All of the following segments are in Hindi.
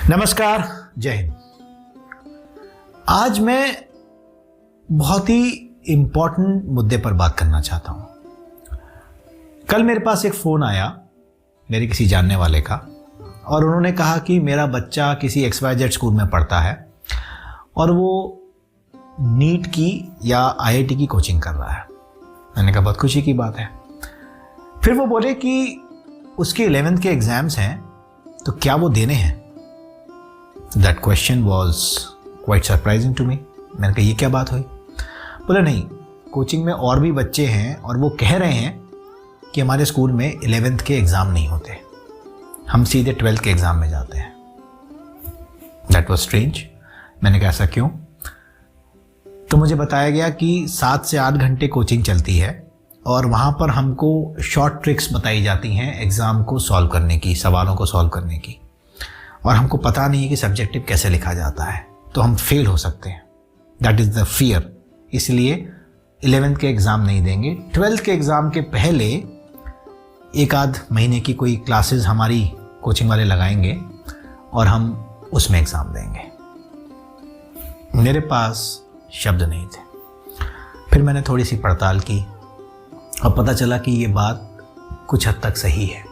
नमस्कार, जय हिंद। आज मैं बहुत ही इंपॉर्टेंट मुद्दे पर बात करना चाहता हूं। कल मेरे पास एक फ़ोन आया मेरे किसी जानने वाले का, और उन्होंने कहा कि मेरा बच्चा किसी XYZ स्कूल में पढ़ता है और वो नीट की या IIT की कोचिंग कर रहा है। मैंने कहा बहुत खुशी की बात है। फिर वो बोले कि उसके 11th के एग्ज़ाम्स हैं, तो क्या वो देने हैं? That question was quite surprising to me. मैंने कहा ये क्या बात हुई? बोले नहीं, कोचिंग में और भी बच्चे हैं और वो कह रहे हैं कि हमारे स्कूल में 11th के एग्ज़ाम नहीं होते, हम सीधे 12th के एग्ज़ाम में जाते हैं। That was strange. मैंने कहा ऐसा क्यों? तो मुझे बताया गया कि 7 से 8 घंटे कोचिंग चलती है और वहाँ पर हमको शॉर्ट ट्रिक्स बताई जाती हैं एग्ज़ाम को सॉल्व करने की, सवालों को सॉल्व करने की, और हमको पता नहीं है कि सब्जेक्टिव कैसे लिखा जाता है, तो हम फेल हो सकते हैं। That is the fear. इसलिए 11th के एग्ज़ाम नहीं देंगे। 12th के एग्ज़ाम के पहले एक आध महीने की कोई क्लासेस हमारी कोचिंग वाले लगाएंगे और हम उसमें एग्ज़ाम देंगे। मेरे पास शब्द नहीं थे। फिर मैंने थोड़ी सी पड़ताल की और पता चला कि ये बात कुछ हद तक सही है।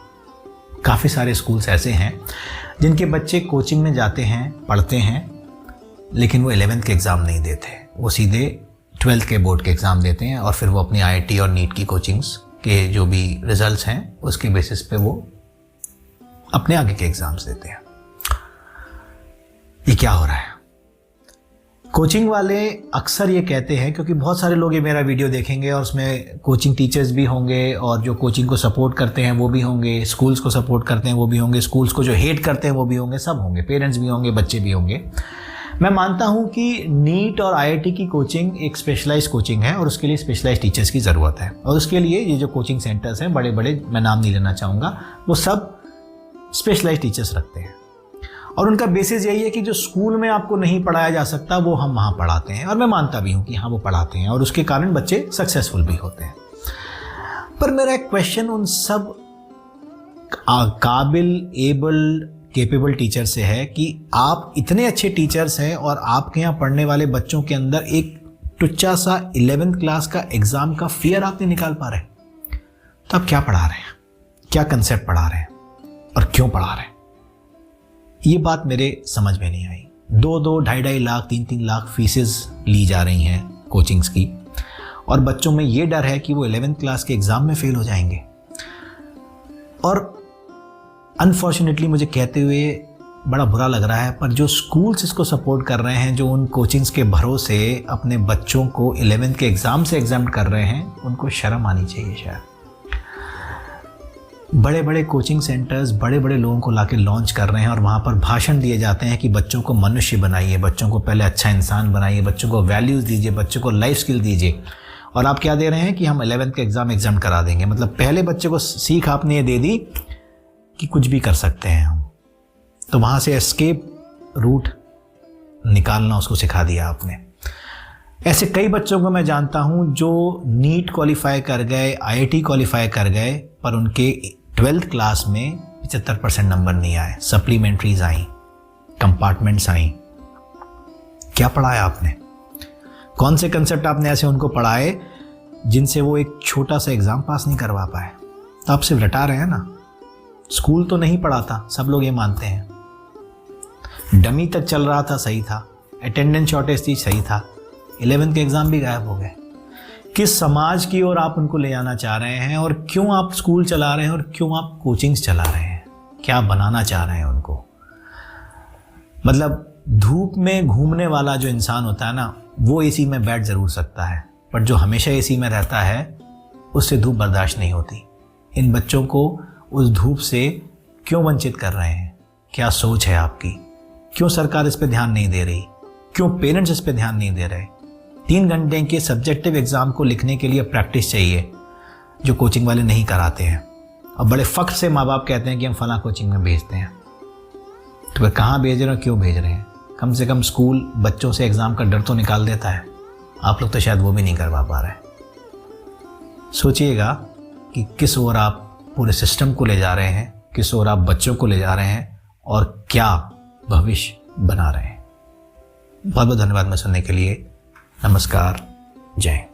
काफ़ी सारे स्कूल्स ऐसे हैं जिनके बच्चे कोचिंग में जाते हैं, पढ़ते हैं, लेकिन वो 11th के एग्ज़ाम नहीं देते। वो सीधे 12th के बोर्ड के एग्ज़ाम देते हैं और फिर वो अपनी IIT और नीट की कोचिंग्स के जो भी रिजल्ट्स हैं उसके बेसिस पे वो अपने आगे के एग्ज़ाम्स देते हैं। ये क्या हो रहा है? कोचिंग वाले अक्सर ये कहते हैं, क्योंकि बहुत सारे लोग ये मेरा वीडियो देखेंगे और उसमें कोचिंग टीचर्स भी होंगे और जो कोचिंग को सपोर्ट करते हैं वो भी होंगे, स्कूल्स को सपोर्ट करते हैं वो भी होंगे, स्कूल्स को जो हेट करते हैं वो भी होंगे, सब होंगे, पेरेंट्स भी होंगे, बच्चे भी होंगे। मैं मानता हूँ कि नीट और IIT की कोचिंग एक स्पेशलाइज्ड कोचिंग है और उसके लिए स्पेशलाइज्ड टीचर्स की ज़रूरत है। और उसके लिए ये जो कोचिंग सेंटर्स हैं, बड़े बड़े, मैं नाम नहीं लेना चाहूँगा, वो सब स्पेशलाइज्ड टीचर्स रखते हैं और उनका बेसिस यही है कि जो स्कूल में आपको नहीं पढ़ाया जा सकता वो हम वहाँ पढ़ाते हैं। और मैं मानता भी हूँ कि हाँ वो पढ़ाते हैं और उसके कारण बच्चे सक्सेसफुल भी होते हैं। पर मेरा एक क्वेश्चन उन सब काबिल, एबल, कैपेबल टीचर से है कि आप इतने अच्छे टीचर्स हैं और आपके यहाँ पढ़ने वाले बच्चों के अंदर एक टुच्चा सा 11th क्लास का एग्ज़ाम का फियर आप नहीं निकाल पा रहे, तो आप क्या पढ़ा रहे हैं, क्या कंसेप्ट पढ़ा रहे हैं और क्यों पढ़ा रहे हैं? ये बात मेरे समझ में नहीं आई। 2-2, 2.5 लाख, 3-3 लाख फीसेस ली जा रही हैं कोचिंग्स की, और बच्चों में ये डर है कि वो 11th क्लास के एग्ज़ाम में फेल हो जाएंगे। और अनफॉर्चुनेटली मुझे कहते हुए बड़ा बुरा लग रहा है, पर जो स्कूल्स इसको सपोर्ट कर रहे हैं, जो उन कोचिंग्स के भरोसे अपने बच्चों को 11th के एग्ज़ाम से एग्जाम्प्ट कर रहे हैं, उनको शर्म आनी चाहिए शायद। बड़े बड़े कोचिंग सेंटर्स बड़े बड़े लोगों को लाके लॉन्च कर रहे हैं और वहाँ पर भाषण दिए जाते हैं कि बच्चों को मनुष्य बनाइए, बच्चों को पहले अच्छा इंसान बनाइए, बच्चों को वैल्यूज़ दीजिए, बच्चों को लाइफ स्किल दीजिए। और आप क्या दे रहे हैं कि हम 11th के एग्ज़ाम एग्जाम करा देंगे। मतलब पहले बच्चे को सीख आपने ये दे दी कि कुछ भी कर सकते हैं हम, तो वहाँ से एस्केप रूट निकालना उसको सिखा दिया आपने। ऐसे कई बच्चों को मैं जानता हूँ जो नीट क्वालिफाई कर गए, IIT क्वालिफाई कर गए, पर उनके 12th क्लास में 75% नंबर नहीं आए, सप्लीमेंट्रीज आई, कंपार्टमेंट्स आई। क्या पढ़ाया आपने? कौन से कंसेप्ट आपने ऐसे उनको पढ़ाए जिनसे वो एक छोटा सा एग्ज़ाम पास नहीं करवा पाए? तो आप सिर्फ रटा रहे हैं ना। स्कूल तो नहीं पढ़ाता, सब लोग ये मानते हैं। डमी तक चल रहा था, सही था, अटेंडेंस शॉर्टेज थी, सही था, 11th के एग्ज़ाम भी गायब हो गए। किस समाज की ओर आप उनको ले जाना चाह रहे हैं और क्यों आप स्कूल चला रहे हैं और क्यों आप कोचिंग्स चला रहे हैं? क्या बनाना चाह रहे हैं उनको? मतलब धूप में घूमने वाला जो इंसान होता है ना, वो AC में बैठ ज़रूर सकता है, पर जो हमेशा AC में रहता है उससे धूप बर्दाश्त नहीं होती। इन बच्चों को उस धूप से क्यों वंचित कर रहे हैं? क्या सोच है आपकी? क्यों सरकार इस पर ध्यान नहीं दे रही? क्यों पेरेंट्स इस पर ध्यान नहीं दे रहे? 3 घंटे के सब्जेक्टिव एग्ज़ाम को लिखने के लिए प्रैक्टिस चाहिए, जो कोचिंग वाले नहीं कराते हैं। और बड़े फ़ख्र से माँ बाप कहते हैं कि हम फलां कोचिंग में भेजते हैं। तो फिर कहाँ भेज रहे हो, क्यों भेज रहे हैं? कम से कम स्कूल बच्चों से एग्ज़ाम का डर तो निकाल देता है। आप लोग तो शायद वो भी नहीं करवा पा रहे। सोचिएगा कि किस ओर आप पूरे सिस्टम को ले जा रहे हैं, किस ओर आप बच्चों को ले जा रहे हैं और क्या भविष्य बना रहे हैं। बहुत बहुत धन्यवाद मैं सुनने के लिए। नमस्कार, जय हिंद।